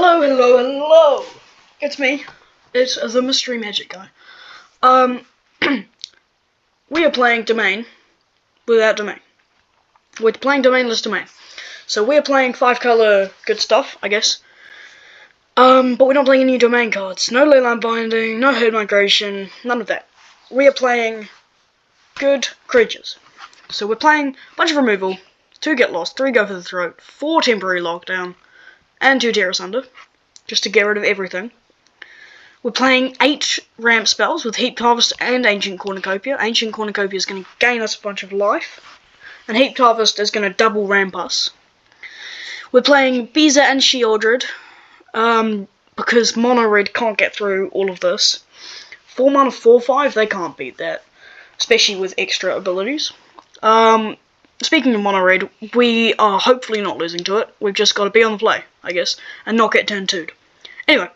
Hello, hello, hello! It's me. It's the Mystery Magic Guy. We are playing Domain without Domain. We're playing Domainless Domain. So we are playing 5-color good stuff, I guess. But we're not playing any Domain cards. No Leyline Binding, no Herd Migration, none of that. We are playing good creatures. So we're playing a bunch of removal, 2 Get Lost, 3 Go for the Throat, 4 Temporary Lockdown, and 2 Tear Asunder, just to get rid of everything. We're playing 8 ramp spells with Heaped Harvest and Ancient Cornucopia. Ancient Cornucopia is going to gain us a bunch of life, and Heaped Harvest is going to double ramp us. We're playing Visa and Sheoldred, because Mono Red can't get through all of this. 4 mana 4/5, they can't beat that, especially with extra abilities. Speaking of Mono Red, we are hopefully not losing to it. We've just got to be on the play, I guess, and not get turn 2'd. Anyway,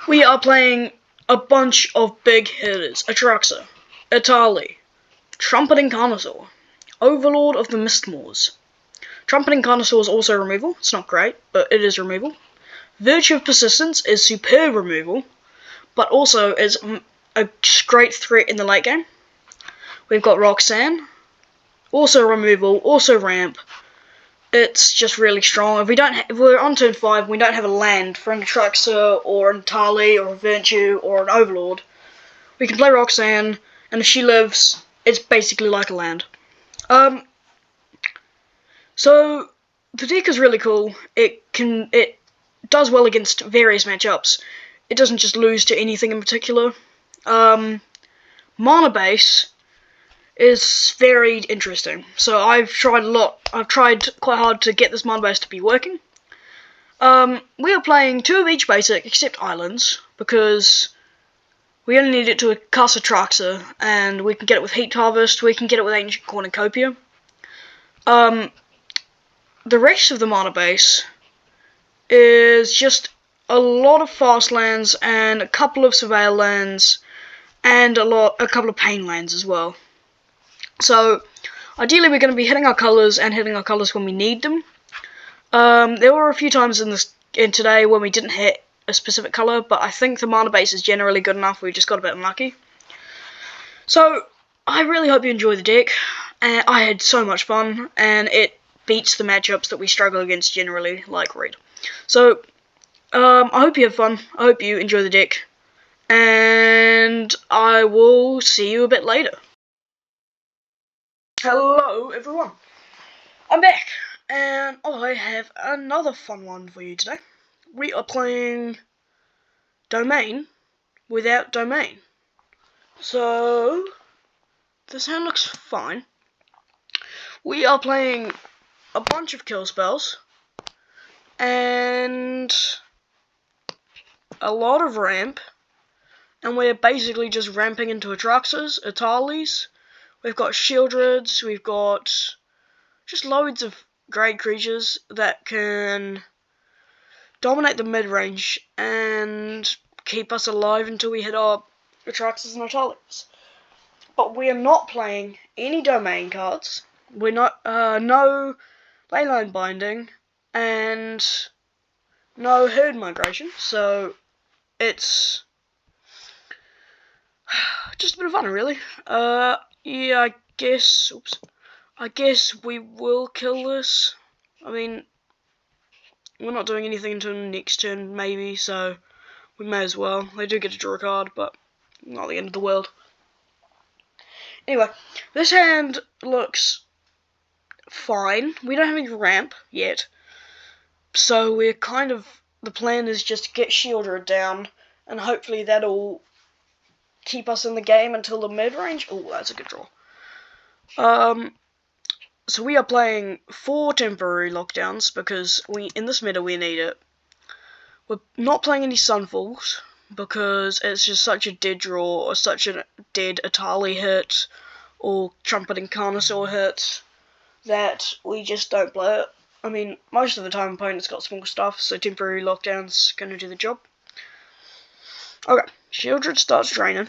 we are playing a bunch of big hitters. Atraxa, Etali, Trumpeting Carnosaur, Overlord of the Mistmoors. Trumpeting Carnosaur is also removal. It's not great, but it is removal. Virtue of Persistence is superb removal, but also is a great threat in the late game. We've got Roxanne, also removal, also ramp. It's just really strong. If we're on turn 5, we don't have a land for an Atraxa or an Etali or a Virtue or an Overlord, we can play Roxanne, and if she lives, it's basically like a land. So the deck is really cool. It does well against various matchups. It doesn't just lose to anything in particular. Mana base is very interesting. So I've tried a lot. I've tried quite hard to get this mana base to be working. We are playing 2 of each basic except islands, because we only need it to cast Atraxa, and we can get it with Heaped Harvest, we can get it with Ancient Cornucopia. The rest of the mana base is just a lot of fast lands and a couple of surveil lands and a couple of pain lands as well. So ideally we're going to be hitting our colours and hitting our colours when we need them. There were a few times in today when we didn't hit a specific colour, but I think the mana base is generally good enough. We just got a bit unlucky. So I really hope you enjoy the deck. I had so much fun, and it beats the matchups that we struggle against generally, like red. So I hope you have fun. I hope you enjoy the deck, and I will see you a bit later. Hello everyone, I'm back, and I have another fun one for you today. We are playing Domain without Domain. So this hand looks fine. We are playing a bunch of kill spells and a lot of ramp, and we're basically just ramping into Atraxas, Etalis. We've got Sheoldreds, we've got just loads of great creatures that can dominate the mid-range and keep us alive until we hit our Atraxas and Etalis. But we are not playing any Domain cards. We're not, no Leyline Binding, and no Herd Migration, so it's just a bit of fun, really. Yeah, I guess we will kill this. I mean, we're not doing anything until next turn, maybe, so we may as well. They do get to draw a card, but not the end of the world. Anyway, this hand looks fine. We don't have any ramp yet, so we're the plan is just to get Sheoldred down, and hopefully that'll keep us in the game until the mid-range. Oh, that's a good draw. So we are playing 4 temporary lockdowns, because in this meta we need it. We're not playing any Sunfalls, because it's just such a dead draw, or such a dead Etali hit, or Trumpeting Carnosaur hit, that we just don't play it. I mean, most of the time opponents got small stuff, so temporary lockdown's gonna do the job. Okay, Sheoldred starts draining.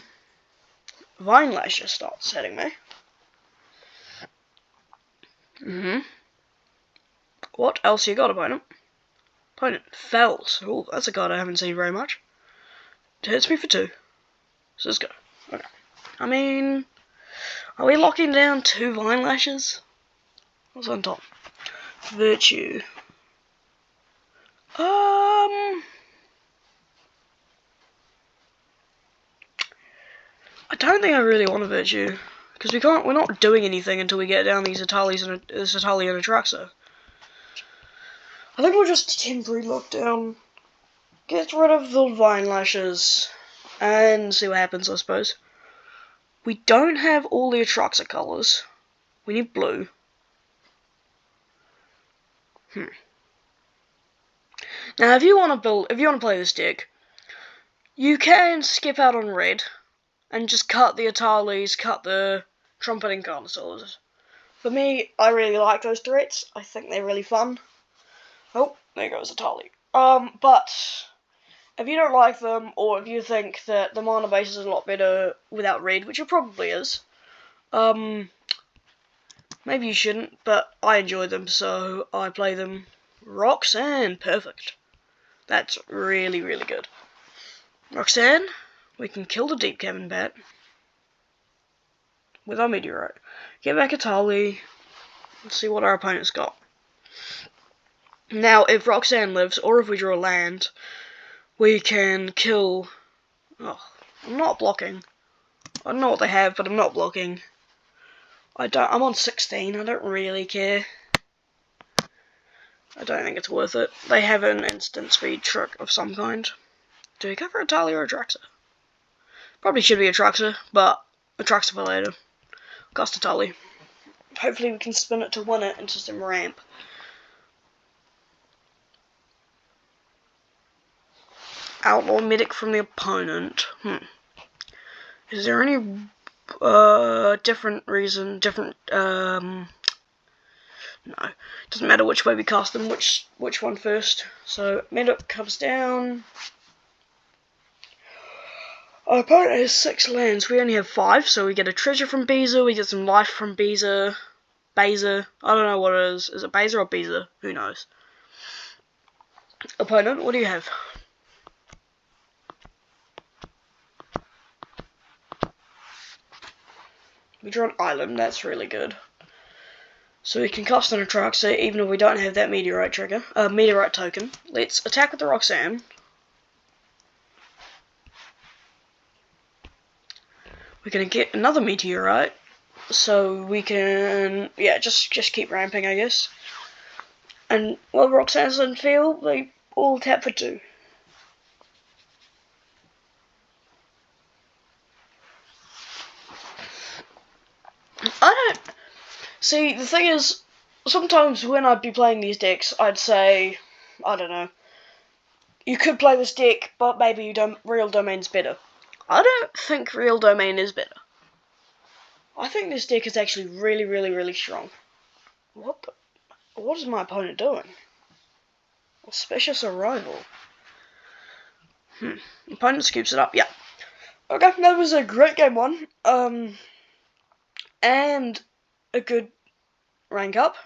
Vinelasher starts hitting me. What else you got, opponent? Opponent Fells. Oh, that's a card I haven't seen very much. It hits me for 2. So let's go. Okay. I mean, are we locking down 2 Vine Lashes? What's on top? Virtue. I don't think I really want a Virtue. Because we're not doing anything until we get down these Atalis and this Atali and Atraxa. I think we'll just temporarily lock down, get rid of the Vine Lashes, and see what happens, I suppose. We don't have all the Atraxa colours. We need blue. Now, if you want to play this deck, you can skip out on red and just cut the Atalis, cut the Trumpeting Carnosaurs. For me, I really like those threats. I think they're really fun. Oh, there goes Atali. But if you don't like them, or if you think that the mana base is a lot better without red, which it probably is, maybe you shouldn't, but I enjoy them, so I play them. Roxanne, perfect. That's really, really good. Roxanne, we can kill the Deep Cavern Bat with our Meteorite. Get back Atali. Let's see what our opponent's got. Now, if Roxanne lives, or if we draw land, we can kill... Oh, I'm not blocking. I don't know what they have, but I'm not blocking. I'm on 16, I don't really care. I don't think it's worth it. They have an instant speed trick of some kind. Do we go for Atali or Atraxa? Probably should be Atraxa, but Atraxa for later. Cast Atali. Hopefully we can spin it to win it into some ramp. Outlaw Medic from the opponent. Is there any different reason, no, doesn't matter which way we cast them, which one first. So Medic comes down. Our opponent has 6 lands, we only have 5, so we get a treasure from Beezer, we get some life from Beezer, I don't know what it is it Beezer or Beezer, who knows. Opponent, what do you have? We draw an island, that's really good. So we can cast an Atraxa even if we don't have that Meteorite Meteorite token. Let's attack with the Roxanne. We're gonna get another Meteorite, so we can, yeah, just keep ramping, I guess. And while Roxanne's in field, they all tap for 2. See, the thing is, sometimes when I'd be playing these decks, I'd say, I don't know, you could play this deck, but maybe Real Domain's better. I don't think Real Domain is better. I think this deck is actually really, really, really strong. What is my opponent doing? Auspicious Arrival. Opponent scoops it up, yeah. Okay, that was a great game 1. And a good rank up.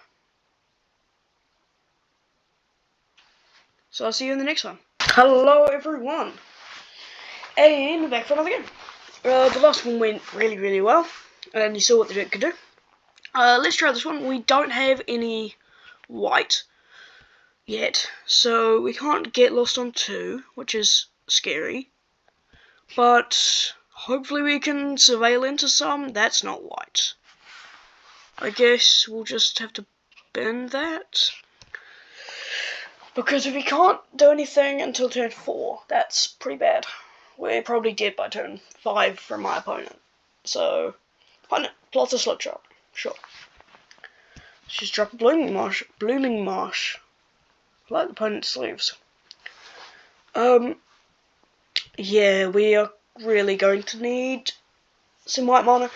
So I'll see you in the next one. Hello everyone, and back for another game. The last one went really, really well, and you saw what the deck could do. Let's try this one. We don't have any white yet, so we can't get lost on 2, which is scary. But hopefully we can surveil into some. That's not white. I guess we'll just have to bend that. Because if we can't do anything until turn 4, that's pretty bad. We're probably dead by turn 5 from my opponent. So, opponent plots a slip shot. Sure. She's dropped a Blooming Marsh. Like the opponent's sleeves. Yeah, we are really going to need some white mana.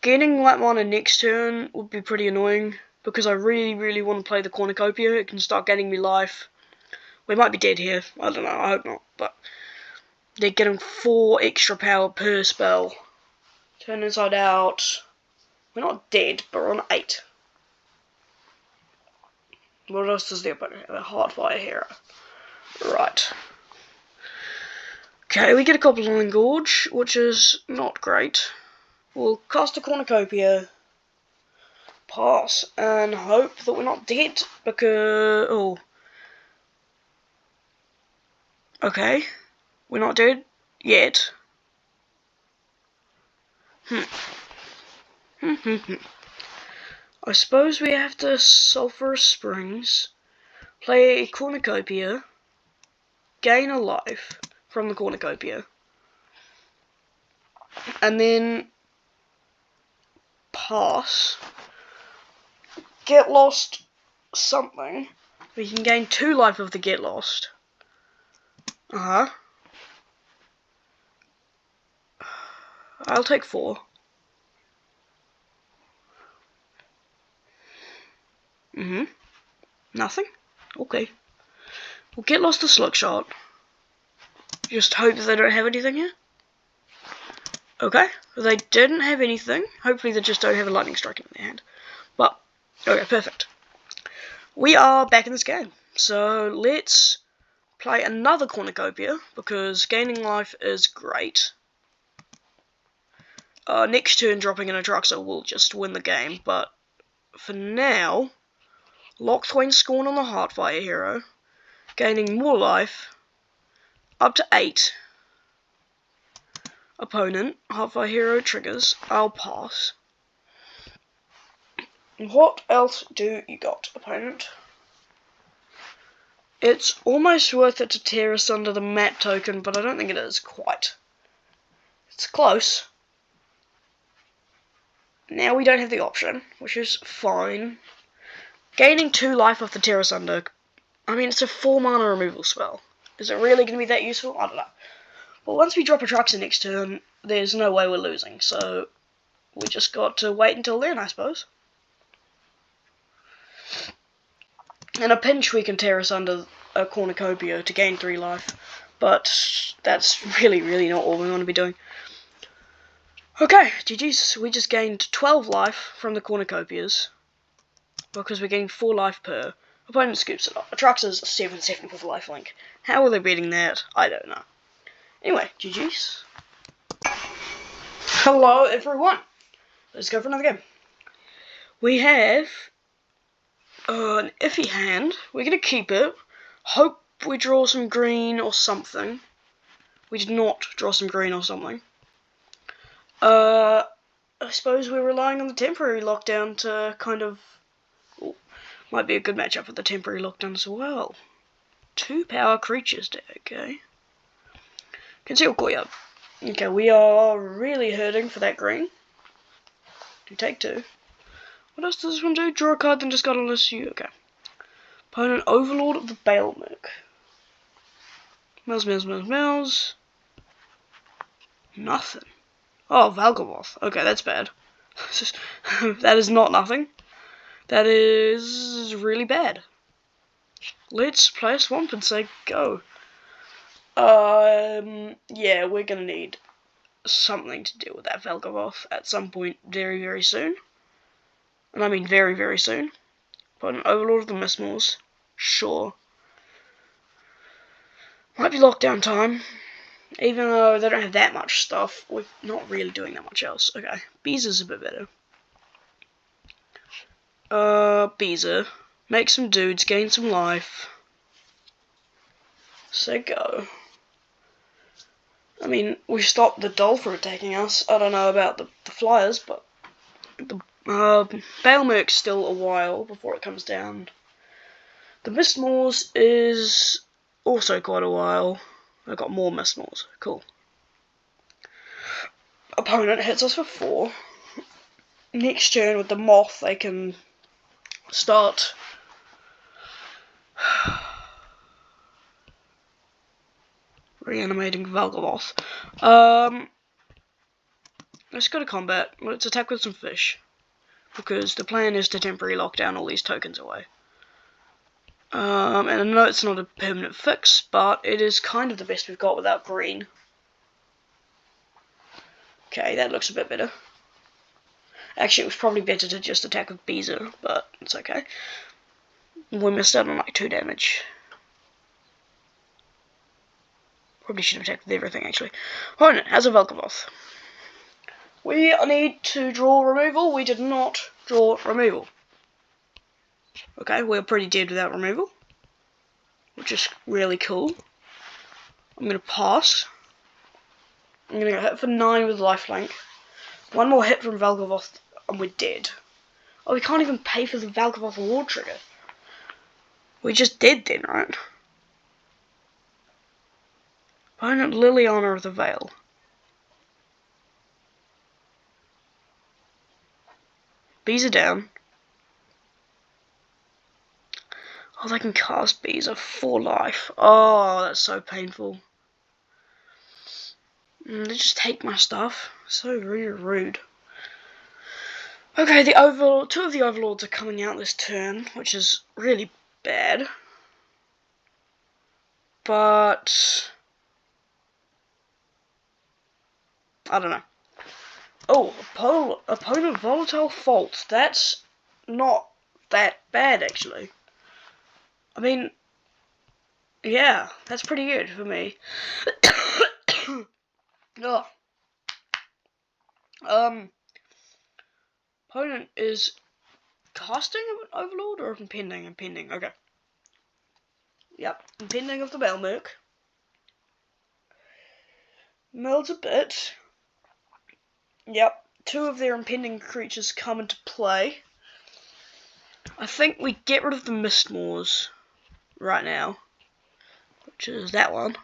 Getting white mana next turn would be pretty annoying, because I really, really want to play the Cornucopia. It can start getting me life. We might be dead here. I don't know. I hope not. But they're getting 4 extra power per spell. Turn inside out. We're not dead, but we're on 8. What else does the opponent have? A Heartfire Hero. Right. Okay, we get a Goblin Gorge, which is not great. We'll cast a Cornucopia, pass, and hope that we're not dead, because... oh. Okay. We're not dead yet. I suppose we have to Sulphurous Springs, play a Cornucopia, gain a life from the Cornucopia, and then pass, get lost something. We can gain 2 life of the get lost. I'll take 4. Nothing? Okay. We'll get lost to Slugshot. Just hope that they don't have anything here. Okay. They didn't have anything. Hopefully they just don't have a Lightning Strike in their hand. But, okay, perfect. We are back in this game. So, let's play another Cornucopia, because gaining life is great. Next turn, dropping in a Atraxa will just win the game, but for now, Locthwain Scorn on the Heartfire Hero, gaining more life, up to 8. Opponent, Heartfire Hero triggers, I'll pass. What else do you got, opponent? It's almost worth it to tear asunder the map token, but I don't think it is quite. It's close. Now we don't have the option, which is fine. Gaining 2 life off the tear asunder, I mean, it's a 4 mana removal spell. Is it really going to be that useful? I don't know. But once we drop Atraxa next turn, there's no way we're losing, so we just got to wait until then, I suppose. In a pinch, we can tear asunder a Cornucopia to gain 3 life, but that's really not what we want to be doing. Okay, GG's. We just gained 12 life from the Cornucopias, because we're getting 4 life per. Opponent scoops it up. Atraxa's 7/7 with lifelink. How are they beating that? I don't know. Anyway, GG's. Hello, everyone. Let's go for another game. We have an iffy hand. We're going to keep it. Hope we draw some green or something. We did not draw some green or something. I suppose we're relying on the temporary lockdown to kind of... Ooh, might be a good matchup with the temporary lockdown as well. 2 power creatures deck, okay. Conceal Courtyard. Okay, we are really hurting for that green. Do take 2. What else does this one do? Draw a card, then discard unless you... Okay. Opponent Overlord of the Bailmerk. Mills. Nothing. Oh, Valgavoth. Okay, that's bad. That is not nothing. That is really bad. Let's play a Swamp and say go. Yeah, we're gonna need something to deal with that Valgavoth at some point very soon. And I mean very soon. But an Overlord of the Mistmores. Sure. Might be lockdown time. Even though they don't have that much stuff, we're not really doing that much else. Okay, Beezer's a bit better. Beezer. Make some dudes, gain some life. Say go. I mean, we stopped the doll from attacking us. I don't know about the flyers, but the Bailmerk's still a while before it comes down. The Mistmores is also quite a while. I got more Mistmores. Cool. Opponent hits us for 4. Next turn with the Moth, they can start reanimating Valgavoth. Let's go to combat. Let's attack with some fish, because the plan is to temporarily lock down all these tokens away. And I know it's not a permanent fix, but it is kind of the best we've got without green. Okay, that looks a bit better. Actually, it was probably better to just attack with Beezer, but it's okay. We missed out on like 2 damage. Probably should have attacked with everything actually. Opponent has a Vel'Kovoth. We need to draw removal. We did not draw removal. Okay, we're pretty dead without removal, which is really cool. I'm going to pass. I'm going to hit for 9 with lifelink. 1 more hit from Vel'Kovoth and we're dead. Oh, we can't even pay for the Vel'Kovoth Lord trigger. We just did then, right? Opponent Liliana of the Veil. Bees are down. Oh, they can cast Bees for life. Oh, that's so painful. They just take my stuff. So really rude. Okay, the Overlord, 2 of the Overlords are coming out this turn, which is really bad. But I don't know. Oh, opponent Volatile Fault. That's not that bad actually. I mean, yeah, that's pretty good for me. Oh. Opponent is casting an Overlord or impending? Impending, okay. Yep, impending of the Belmerk. Melds a bit. Yep, 2 of their impending creatures come into play. I think we get rid of the Mistmores right now, which is that one,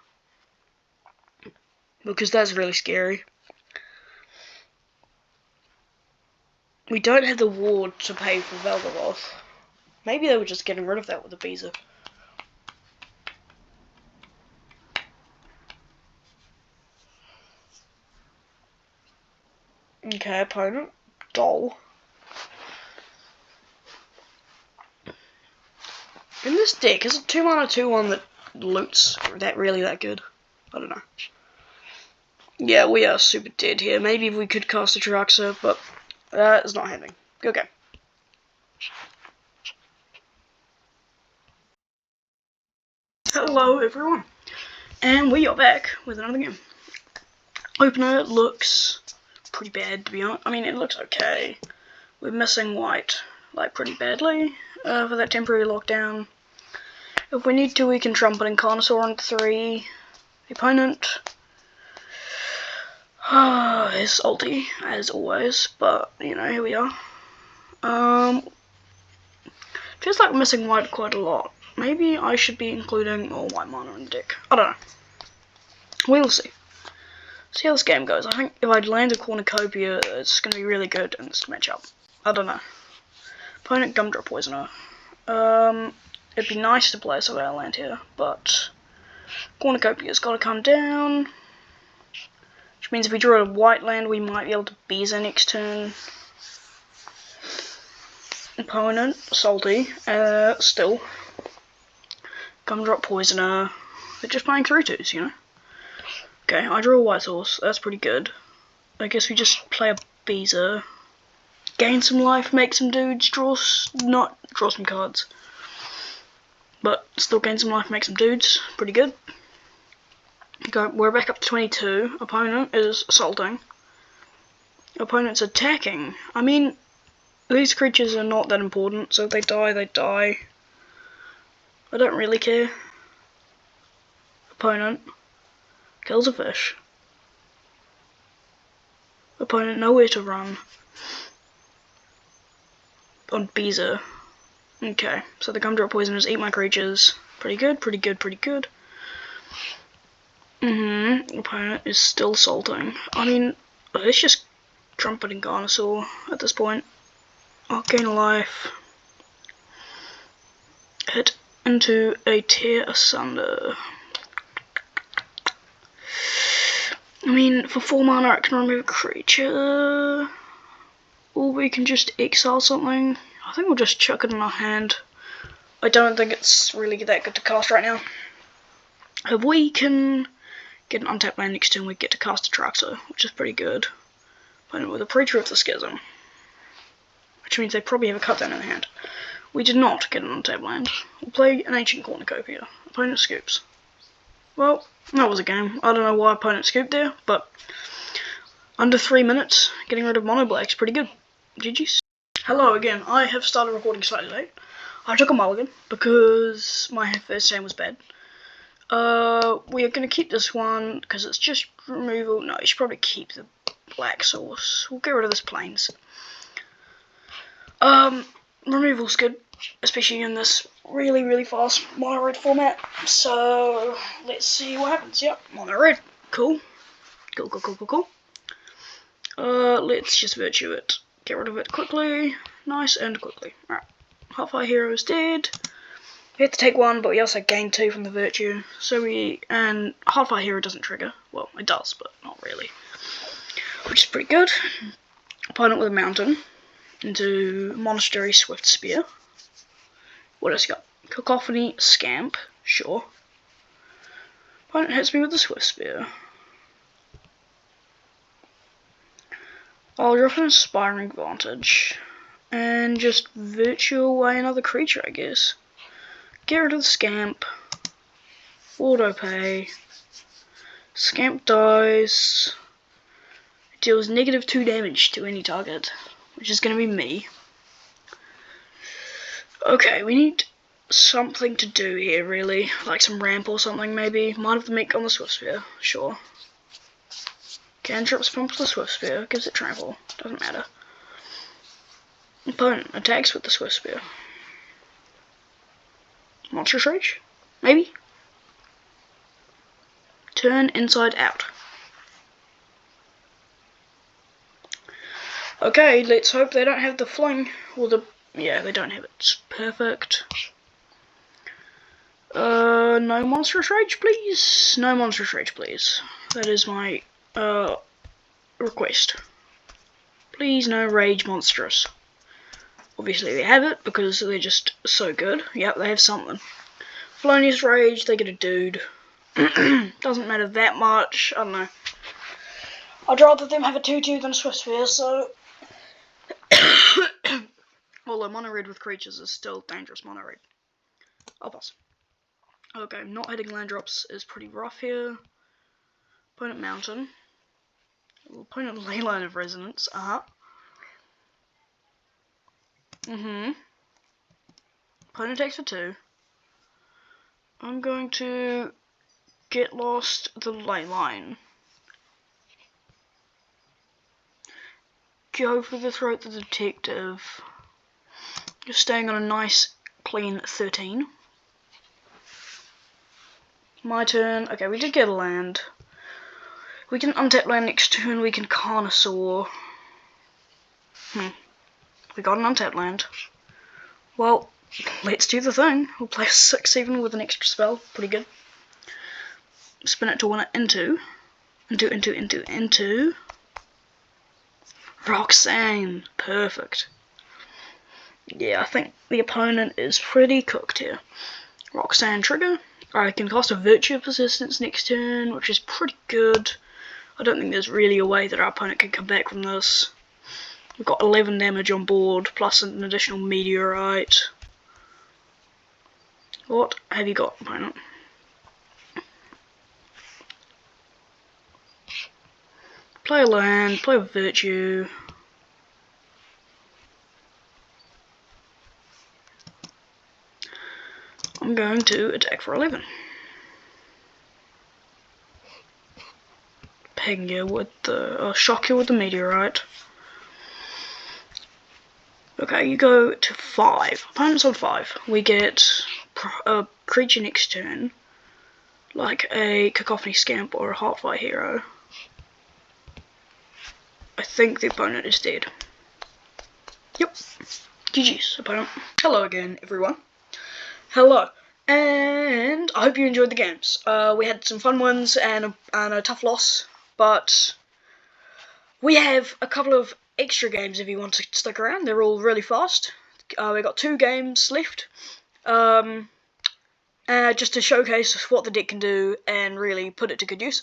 because that's really scary. We don't have the ward to pay for Vel'Kovoth. Maybe they were just getting rid of that with the Beezer. Okay, opponent. Doll. In this deck, is it 2 mana 2/1 that loots that really that good? I don't know. Yeah, we are super dead here. Maybe if we could cast a Jiraxa, but that is not happening. Okay. Hello everyone, and we are back with another game. Opener looks pretty bad to be honest. I mean, it looks okay. We're missing white, like pretty badly, for that temporary lockdown. If we need to, we can Trumpet and Carnosaur on 3. The opponent is salty, as always, but, you know, here we are. Feels like we're missing white quite a lot. Maybe I should be including more white mana in the deck. I don't know. We'll see. See how this game goes. I think if I'd land a Cornucopia, it's going to be really good in this matchup. I don't know. Opponent Gumdrop Poisoner. It'd be nice to play some land here, but Cornucopia's got to come down. Which means if we draw a white land, we might be able to Beezer next turn. Opponent, salty, still. Gumdrop Poisoner. They're just playing 3/2s, you know. Okay, I draw a white source. That's pretty good. I guess we just play a Beezer. Gain some life, make some dudes, draw some cards. But still gain some life, make some dudes. Pretty good. Okay, we're back up to 22. Opponent is assaulting. Opponent's attacking. I mean, these creatures are not that important, so if they die, they die. I don't really care. Opponent kills a fish. Opponent nowhere to run. On Beezer. Okay, so the Gumdrop Poisoners eat my creatures. Pretty good, pretty good, pretty good. Opponent is still salting. I mean, let's just Trumpet and Carnosaur at this point. I'll gain a life. Hit into a Tear Asunder. I mean, for 4 mana I can remove a creature. Or we can just exile something. I think we'll just chuck it in our hand. I don't think it's really that good to cast right now. If we can get an untapped land next turn, we get to cast a Jiraxa, which is pretty good. But with a Preacher of the Schism, which means they probably have a cut down in their hand. We did not get an untapped land. We'll play an Ancient Cornucopia. Opponent scoops. Well, that was a game. I don't know why opponent scooped there, but under 3 minutes, getting rid of mono black's pretty good. GG's. Hello again. I have started recording slightly late. I took a mulligan because my first game was bad. We are going to keep this one because it's just removal. No, you should probably keep the black source. We'll get rid of this plains. Removal's good, especially in this really fast mono red format. So let's see what happens. Yep, mono red. Cool. Cool. Let's just virtue it. Get rid of it quickly. Nice and quickly. Alright. Heartfire Hero is dead. We have to take one, but we also gain 2 from the virtue. And Heartfire Hero doesn't trigger. Well, it does, but not really. Which is pretty good. Opponent with a mountain. Into Monastery Swift Spear. What else you got? Cacophony Scamp. Sure. Opponent hits me with the Swift Spear. I'll drop an Inspiring Vantage. And just virtue away another creature, I guess. Get rid of the Scamp. Auto pay. Scamp dies. It deals -2 damage to any target, which is going to be me. Okay, we need something to do here, really. Like some ramp or something, maybe. Might have the Meek on the Swift Spear, sure. Cantrips pumps the Swift Spear, gives it trample. Doesn't matter. Opponent attacks with the Swift Spear. Monstrous Rage? Maybe? Turn inside out. Okay, let's hope they don't have the fling. Or the... yeah, they don't have it. It's perfect. No Monstrous Rage, please? No Monstrous Rage, please. That is my, request. Please, no Rage Monstrous. Obviously they have it, because they're just so good. Yep, they have something. Felonious Rage, they get a dude. Doesn't matter that much, I don't know. I'd rather them have a 2/2 than a Swift Spear, so... although mono red with creatures is still dangerous mono red. I'll pass. Okay, not hitting land drops is pretty rough here. Opponent mountain. Opponent Leyline of Resonance, Opponent takes for 2. I'm going to get lost the Leyline. Go for the Throat the Detective. Just staying on a nice clean 13. My turn. Okay, we did get a land. We can untap land next turn. We can Carnosaur. We got an untapped land. Well, let's do the thing. We'll play 6 even with an extra spell. Pretty good. Spin it to win it into. Roxanne. Perfect. Yeah, I think the opponent is pretty cooked here. Roxanne trigger. I can cast a Virtue of Persistence next turn, which is pretty good. I don't think there's really a way that our opponent can come back from this. We've got 11 damage on board, plus an additional Meteorite. What have you got, opponent? Play a land, play with Virtue. I'm going to attack for 11. Ping you with the... shock you with the Meteorite. Okay, you go to 5. Opponent's on 5. We get a creature next turn, like a Cacophony Scamp or a Heartfire Hero. I think the opponent is dead. Yep. GG's, opponent. Hello again, everyone. Hello. And I hope you enjoyed the games. We had some fun ones and a tough loss, but we have a couple of extra games if you want to stick around. They're all really fast. We got 2 games left, just to showcase what the deck can do and really put it to good use.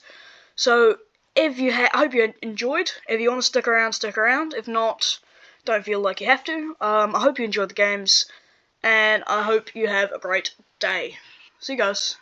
So if you I hope you enjoyed. If you want to stick around, stick around. If not, don't feel like you have to. I hope you enjoyed the games. and I hope you have a great day. See you guys.